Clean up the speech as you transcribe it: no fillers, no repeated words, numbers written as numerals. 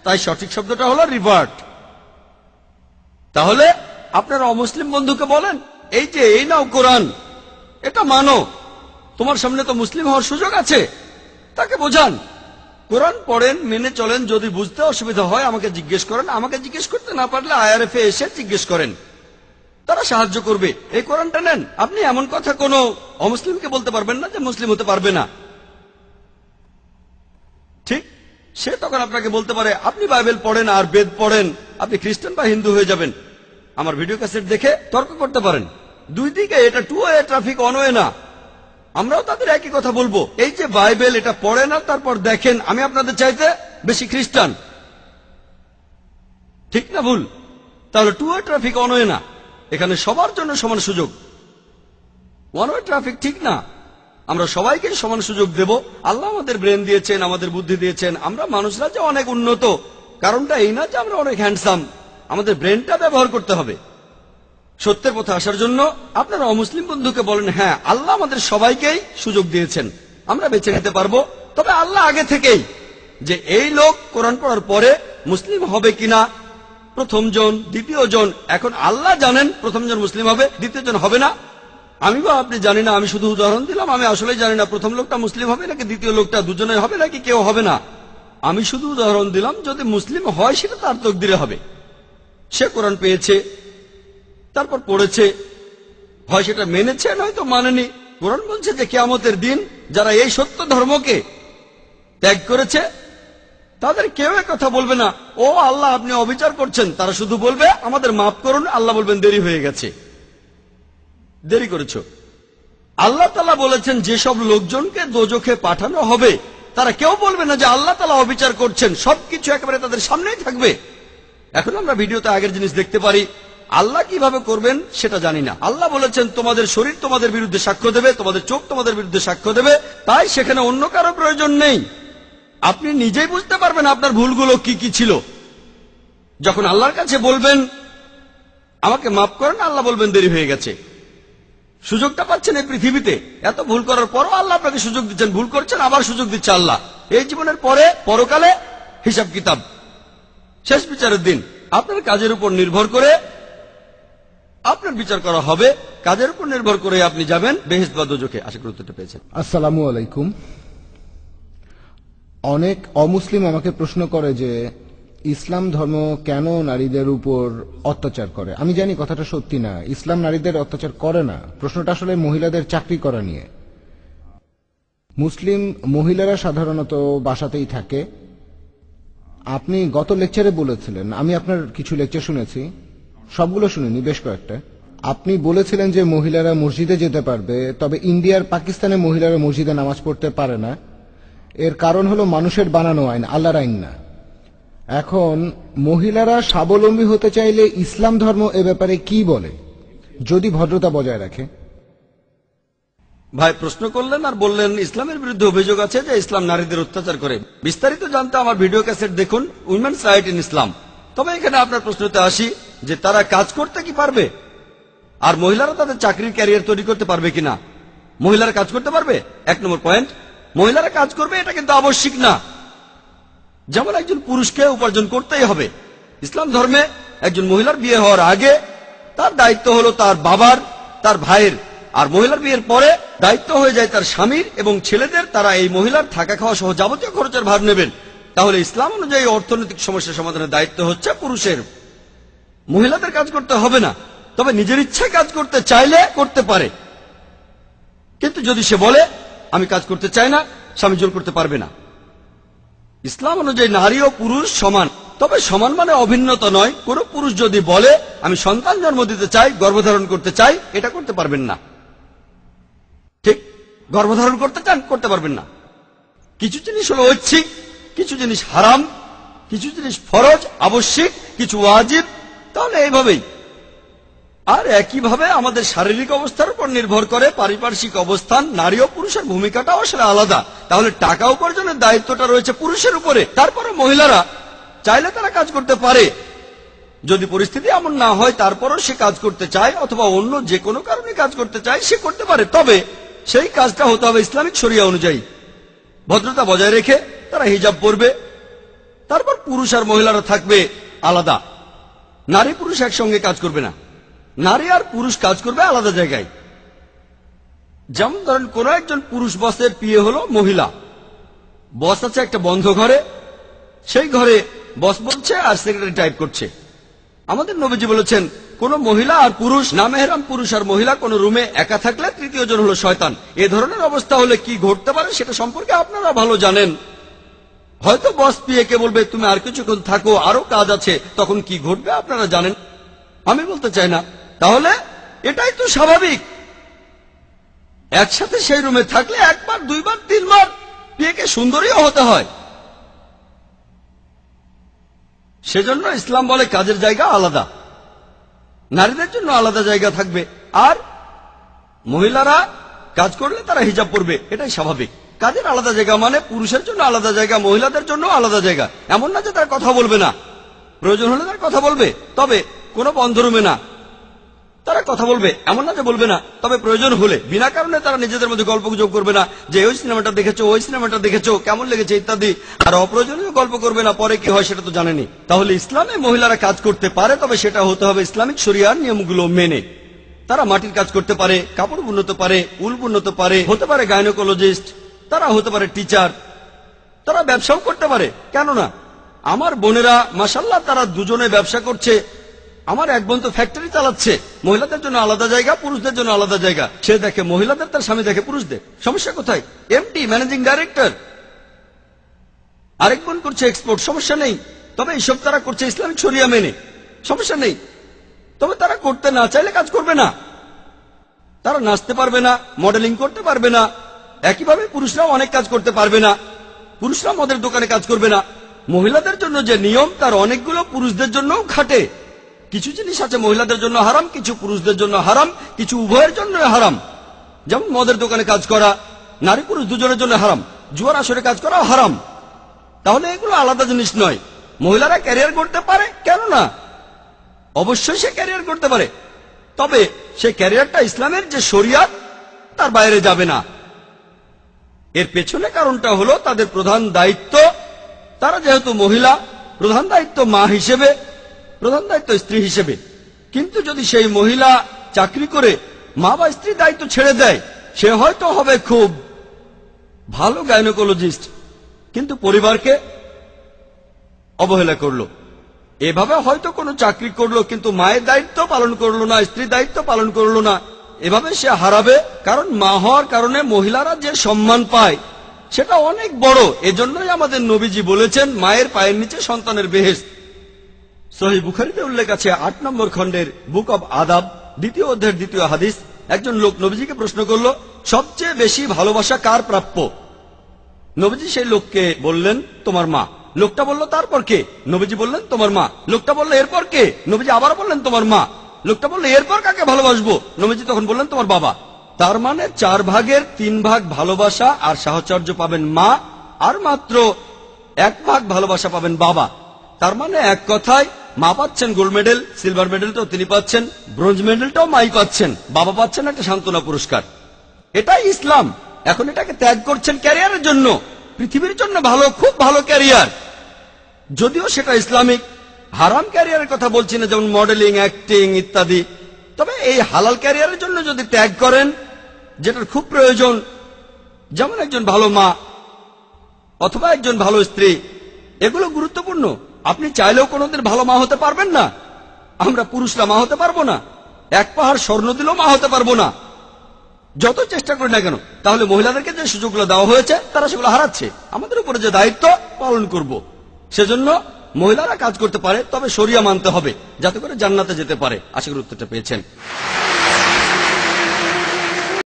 তাই সঠিক শব্দটা হলো রিভার্ট। তাহলে আপনার অমুসলিম বন্ধুকে বলেন, এই যে এই নাও কোরআন, এটা মানো, তোমার সামনে তো মুসলিম হওয়ার সুযোগ আছে। তাকে বোঝান, কোরআন পড়েন, মেনে চলেন। যদি বুঝতে অসুবিধা হয় আমাকে জিজ্ঞেস করেন, আমাকে জিজ্ঞেস করতে না পারলে IRF এ এসে জিজ্ঞেস করেন, তারা সাহায্য করবে। এই কোরআনটা নেন। আপনি এমন কথা কোনো অমুসলিমকে বলতে পারবেন না যে মুসলিম হতে পারবে না। ঠিক, সে তখন আপনাকে বলতে পারে আপনি বাইবেল পড়েন আর বেদ পড়েন, আপনি খ্রিস্টান বা হিন্দু হয়ে যাবেন। আমার ভিডিও ক্যাসেট দেখে তর্ক করতে পারেন। দুই দিকে, এটা two way traffic, one way না। আমরাও তাদের একই কথা বলবো, এই যে বাইবেল এটা পড়েন আর তারপর দেখেন আমি আপনাদের চাইতে বেশি খ্রিস্টান। ঠিক না ভুল? তাহলে two way traffic, one way না। এখানে সবার জন্য সমান সুযোগ। ওয়ান ওয়ে ট্রাফিক ঠিক না। আমরা সবাইকে সমান সুযোগ দেব। আল্লাহ আমাদের ব্রেন দিয়েছেন, আমাদের বুদ্ধি দিয়েছেন। আমরা মানুষরা যে অনেক উন্নত, কারণটা এই না যে আমরা অনেক হ্যান্ডসাম। আমাদের ব্রেনটা ব্যবহার করতে হবে সত্যের পথে আসার জন্য। আপনারা অমুসলিম বন্ধুকে বলেন, হ্যাঁ আল্লাহ আমাদের সবাইকেই সুযোগ দিয়েছেন, আমরা বেছে নিতে পারবো। তবে আল্লাহ আগে থেকেই যে এই লোক কোরআন পড়ার পরে মুসলিম হবে কিনা, প্রথম জন, দ্বিতীয় জন, এখন আল্লাহ জানেন প্রথম জন মুসলিম হবে, দ্বিতীয় জন হবে না। আমি বা আপনি জানি না, আমি শুধু উদাহরণ দিলাম। আমি আসলে জানি না প্রথম লোকটা মুসলিম হবে নাকি দ্বিতীয় লোকটা, দুজনে হবে নাকি কেউ হবে না। আমি শুধু উদাহরণ দিলাম, যদি মুসলিম হয় সেটা তার তকদিরে হবে। সে কোরআন পেয়েছে, তারপর পড়েছে, হয় সেটা মেনেছে নয়তো মানেনি। কোরআন বলছে যে কিয়ামতের দিন যারা এই সত্য ধর্মকে ত্যাগ করেছে তাদের কেউ কথা বলবে না, ও আল্লাহ আপনি অবিচার করছেন। তারা শুধু বলবে আমাদের মাফ করুন। আল্লাহ বলবেন দেরি হয়ে গেছে, দেরি করেছ। আল্লাহ তাআলা বলেছেন যেসব লোকজনকে দোজখে পাঠানো হবে তারা কেউ বলবে না যে আল্লাহ তাআলা অবিচার করছেন। সবকিছু একেবারে তাদের সামনেই থাকবে। এখন আমরা ভিডিওতে আগের জিনিস দেখতে পারি, আল্লাহ কিভাবে করবেন সেটা জানি না। আল্লাহ বলেছেন তোমাদের শরীর তোমাদের বিরুদ্ধে সাক্ষ্য দেবে, তোমাদের চোখ তোমাদের বিরুদ্ধে সাক্ষ্য দেবে, তাই সেখানে অন্য কারো প্রয়োজন নেই। আপনি নিজেই বুঝতে পারবেন আপনার ভুলগুলো কি কি ছিল। যখন আল্লাহর কাছে বলবেন আমাকে মাফ করেন, আল্লাহ বলবেন দেরি হয়ে গেছে। সুযোগটা পাচ্ছেন এই পৃথিবীতে, এত ভুল করার পরও আল্লাহ আপনাকে সুযোগ দিচ্ছেন। ভুল করছেন, আবার সুযোগ দিচ্ছে আল্লাহ। এই জীবনের পরে পরকালে হিসাব কিতাব, শেষ বিচারের দিন। আপনার কাজের উপর নির্ভর করে আপনার বিচার করা হবে। কাজের উপর নির্ভর করে আপনি যাবেন বেহেশত বা দোজখে। আশা করি উত্তরটা পেয়েছেন। আসসালামু আলাইকুম। অনেক অমুসলিম আমাকে প্রশ্ন করে যে ইসলাম ধর্ম কেন নারীদের উপর অত্যাচার করে। আমি জানি কথাটা সত্যি না, ইসলাম নারীদের অত্যাচার করে না। প্রশ্নটা আসলে মহিলাদের চাকরি করা নিয়ে। মুসলিম মহিলারা সাধারণত বাসাতেই থাকে। আপনি গত লেকচারে বলেছিলেন, আমি আপনার কিছু লেকচার শুনেছি, সবগুলো শুনিনি, বেশ কয়েকটা। আপনি বলেছিলেন যে মহিলারা মসজিদে যেতে পারবে, তবে ইন্ডিয়ার পাকিস্তানে মহিলারা মসজিদে নামাজ পড়তে পারে না। এর কারণ হলো মানুষের বানানো আইন, আল্লাহর আইন না। এখন মহিলারা স্বাবলম্বী হতে চাইলে ইসলাম ধর্ম এ ব্যাপারে কি বলে, যদি ভদ্রতা বজায় রাখে? ভাই প্রশ্ন করলেন আর বললেন ইসলামের বিরুদ্ধে অভিযোগ আছে যে ইসলাম নারীদের অত্যাচার করে। বিস্তারিত জানতে আমার ভিডিও ক্যাসেট দেখুন, উইমেন্স রাইট ইন ইসলাম। তবে এখানে আপনার প্রশ্নতে আসি যে তারা কাজ করতে কি পারবে, আর মহিলারা তাদের চাকরির ক্যারিয়ার তৈরি করতে পারবে কিনা। মহিলারা কাজ করতে পারবে, 1 নম্বর পয়েন্ট। মহিলারা কাজ করবে এটা কিন্তু আবশ্যিক না। যেমন একজন পুরুষকে উপার্জন করতেই হবে। ইসলাম ধর্মে একজন মহিলার বিয়ে হওয়ার আগে তার দায়িত্ব হলো তার বাবার, তার ভাইয়ের, আর মহিলার বিয়ের পরে দায়িত্ব হয়ে যায় তার স্বামীর এবং ছেলেদের। তারা এই মহিলার থাকা খাওয়া সহ যাবতীয় খরচের ভার নেবেন। তাহলে ইসলাম অনুযায়ী অর্থনৈতিক সমস্যা সমাধানের দায়িত্ব হচ্ছে পুরুষের। মহিলাদের কাজ করতে হবে না, তবে নিজের ইচ্ছায় কাজ করতে চাইলে করতে পারে। কিন্তু যদি সে বলে আমি কাজ করতে চাই না, স্বামী জোর করতে পারবে না। ইসলাম অনুযায়ী নারী ও পুরুষ সমান, তবে সমান মানে অভিন্নতা নয়। কোন পুরুষ যদি বলে আমি সন্তান জন্ম দিতে চাই, গর্ভধারণ করতে চাই, এটা করতে পারবেন না। ঠিক, গর্ভধারণ করতে চান, করতে পারবেন না। কিছু জিনিস হলো ঐচ্ছিক, কিছু জিনিস হারাম, কিছু জিনিস ফরজ আবশ্যিক, কিছু ওয়াজিব। তাহলে এইভাবেই। আর একইভাবে আমাদের শারীরিক অবস্থার উপর নির্ভর করে পারিপার্শ্বিক অবস্থান। নারী ও পুরুষের ভূমিকাটাও আসলে আলাদা। তাহলে টাকা উপার্জনের দায়িত্বটা রয়েছে পুরুষের উপরে। তারপরে মহিলারা চাইলে তারা কাজ করতে পারে। যদি পরিস্থিতি এমন না হয় তারপরও সে কাজ করতে চায় অথবা অন্য যে কোনো কারণে কাজ করতে চায়, সে করতে পারে। তবে সেই কাজটা হতে হবে ইসলামিক শরিয়া অনুযায়ী। ভদ্রতা বজায় রেখে তারা হিজাব পরবে, তারপর পুরুষ আর মহিলারা থাকবে আলাদা। নারী পুরুষ একসঙ্গে কাজ করবে না, নারী আর পুরুষ কাজ করবে আলাদা জায়গায়। যেমন ধরেন কোন একজন পুরুষ বসের বিয়ে হলো মহিলা, বস আছে একটা বন্ধ ঘরে, সেই ঘরে বস বলছে আর সেক্রেটারি টাইপ করছে। আমাদের নবীজি বলেছেন কোন মহিলা আর পুরুষ, না মেহরাম পুরুষ আর মহিলা কোন রুমে একা থাকলে তৃতীয় জন হলো শয়তান। এ ধরনের অবস্থা হলে কি ঘটতে পারে সেটা সম্পর্কে আপনারা ভালো জানেন। হয়তো বস পিএকে বলবে তুমি আর কিছুক্ষণ থাকো, আরো কাজ আছে, তখন কি ঘটবে আপনারা জানেন, আমি বলতে চাই না। তাহলে এটাই তো স্বাভাবিক। একসাথে সেই রুমে থাকলে একবার দুইবার তিনবার পিএকে সুন্দরীও হতে হয়। সেজন্য ইসলাম বলে কাজের জায়গা আলাদা, নারীদের জন্য আলাদা জায়গা থাকবে, আর মহিলারা কাজ করলে তারা হিজাব পরবে, এটাই স্বাভাবিক। কাজের আলাদা জায়গা মানে পুরুষের জন্য আলাদা জায়গা, মহিলাদের জন্য আলাদা জায়গা। এমন না যে তার কথা বলবে না, প্রয়োজন হলে তার কথা বলবে, তবে কোনো বন্ধ রুমে না। তারা কথা বলবে, এমন না যে বলবে না, তবে প্রয়োজন হলে। বিনা কারণে তারা নিজেদের মধ্যে গল্প গুজব করবে না যে ওই সিনেমাটা দেখেছো, ওই সিনেমাটা দেখেছো, কেমন লেগেছে ইত্যাদি। আর অপ্রয়োজনীয় গল্প করবে না, পরে কি হয় সেটা তো জানেনি। তাহলে ইসলামে মহিলারা কাজ করতে পারে, তবে সেটা হতে হবে ইসলামিক শরিয়ার নিয়মগুলো মেনে। তারা মাটির কাজ করতে পারে, কাপড় বুনতে পারে, উল বুনতে পারে, হতে পারে গাইনোকোলজিস্ট, তারা হতে পারে টিচার, তারা ব্যবসাও করতে পারে। কেন না? আমার বোনেরা মাশাআল্লাহ তারা দুজনে ব্যবসা করছে। আমার এক বোন তো ফ্যাক্টরি চালাচ্ছে, মহিলাদের জন্য আলাদা জায়গা, পুরুষদের জন্য আলাদা জায়গা। সে দেখে মহিলাদের, তার স্বামী দেখে পুরুষদের। সমস্যা কোথায়? MD, managing director. আরেক বোন করছে এক্সপোর্ট, সমস্যা নেই। তবে এইসব তারা করছে ইসলামিক শরিয়া মেনে, সমস্যা নেই। তবে তারা করতে না চাইলে কাজ করবে না। তারা নাচতে পারবে না, মডেলিং করতে পারবে না। একইভাবে পুরুষরাও অনেক কাজ করতে পারবে না। পুরুষরা মদের দোকানে কাজ করবে না। মহিলাদের জন্য যে নিয়ম তার অনেকগুলো পুরুষদের জন্যও খাটে। কিছু জিনিস আছে মহিলাদের জন্য হারাম, কিছু পুরুষদের জন্য হারাম, কিছু উভয়ের জন্য হারাম। যেমন মদের দোকানে কাজ করা নারী পুরুষ দুজনের জন্য হারাম, জুয়ার আসরে কাজ করাও হারাম। তাহলে এগুলো আলাদা জিনিস নয়। মহিলারা ক্যারিয়ার করতে পারে, কেন না? অবশ্যই সে ক্যারিয়ার করতে পারে, তবে সে ক্যারিয়ারটা ইসলামের যে শরিয়াত তার বাইরে যাবে না। এর পেছনে কারণটা হলো তাদের প্রধান দায়িত্ব, তারা যেহেতু মহিলা, প্রধান দায়িত্ব মা হিসেবে, প্রধান দায়িত্ব স্ত্রী হিসেবে। কিন্তু যদি সেই মহিলা চাকরি করে মা বা স্ত্রীর দায়িত্ব ছেড়ে দেয়, সে হয়তো হবে খুব ভালো গাইনোকোলজিস্ট, কিন্তু পরিবারকে অবহেলা করলো। এভাবে হয়তো কোনো চাকরি করলো কিন্তু মায়ের দায়িত্ব পালন করলো না, স্ত্রীর দায়িত্ব পালন করলো না। এভাবে সে হারাবে। কারণ মা হওয়ার কারণে মহিলারা যে সম্মান পায় সেটা অনেক বড়। এজন্যই আমাদের নবীজি বলেছেন মায়ের পায়ের নিচে সন্তানের বেহেশত। সহিহ বুখারীতে উল্লেখ আছে 8 নম্বর খণ্ডের বুক অব আদাব 2য় অধ্যায়ের 2য় হাদিস। একজন লোক নবীজিকে প্রশ্ন করল, সবচেয়ে বেশি ভালোবাসা কার প্রাপ্য? নবীজি সেই লোককে বললেন, তোমার মা। লোকটা বলল, তারপর কে? নবীজি বললেন, তোমার মা। লোকটা বলল, এরপর কে? নবীজি আবার বললেন, তোমার মা। লোকটা বলল, এরপর কাকে ভালোবাসবো? নবীজি তখন বললেন, তোমার বাবা। তার মানে 4 ভাগের 3 ভাগ ভালোবাসা আর সাহচর্য পাবেন মা, আর মাত্র 1 ভাগ ভালোবাসা পাবেন বাবা। তার মানে এক কথায় মা পাচ্ছেন গোল্ড মেডেল, সিলভার মেডেলটাও তিনি পাচ্ছেন, ব্রোঞ্জ মেডেলটাও মাই পাচ্ছেন, বাবা পাচ্ছেন একটা সান্ত্বনা পুরস্কার। এটাই ইসলাম। এখন এটাকে ত্যাগ করছেন ক্যারিয়ারের জন্য, পৃথিবীর জন্য ভালো, খুব ভালো ক্যারিয়ার, যদিও সেটা ইসলামিক। হারাম ক্যারিয়ারের কথা বলছি না, যেমন মডেলিং, অ্যাক্টিং ইত্যাদি। তবে এই হালাল ক্যারিয়ারের জন্য যদি ত্যাগ করেন, যেটার খুব প্রয়োজন, যেমন একজন ভালো মা অথবা একজন ভালো স্ত্রী, এগুলো গুরুত্বপূর্ণ। আপনি চাইলেও কোনোদিন ভালো মা হতে পারবেন না। আমরা পুরুষরা মা হতে পারবো না, 1 পাহাড় স্বর্ণ দিলেও মা হতে পারবো না, যত চেষ্টা করি না কেন। তাহলে মহিলাদেরকে যে সুযোগগুলো দেওয়া হয়েছে তারা সেগুলো হারাচ্ছে। আমাদের উপরে যে দায়িত্ব পালন করব। সেজন্য মহিলারা কাজ করতে পারে, তবে শরিয়া মানতে হবে, যাতে করে জান্নাতে যেতে পারে। আশা করি উত্তরটা পেয়েছেন।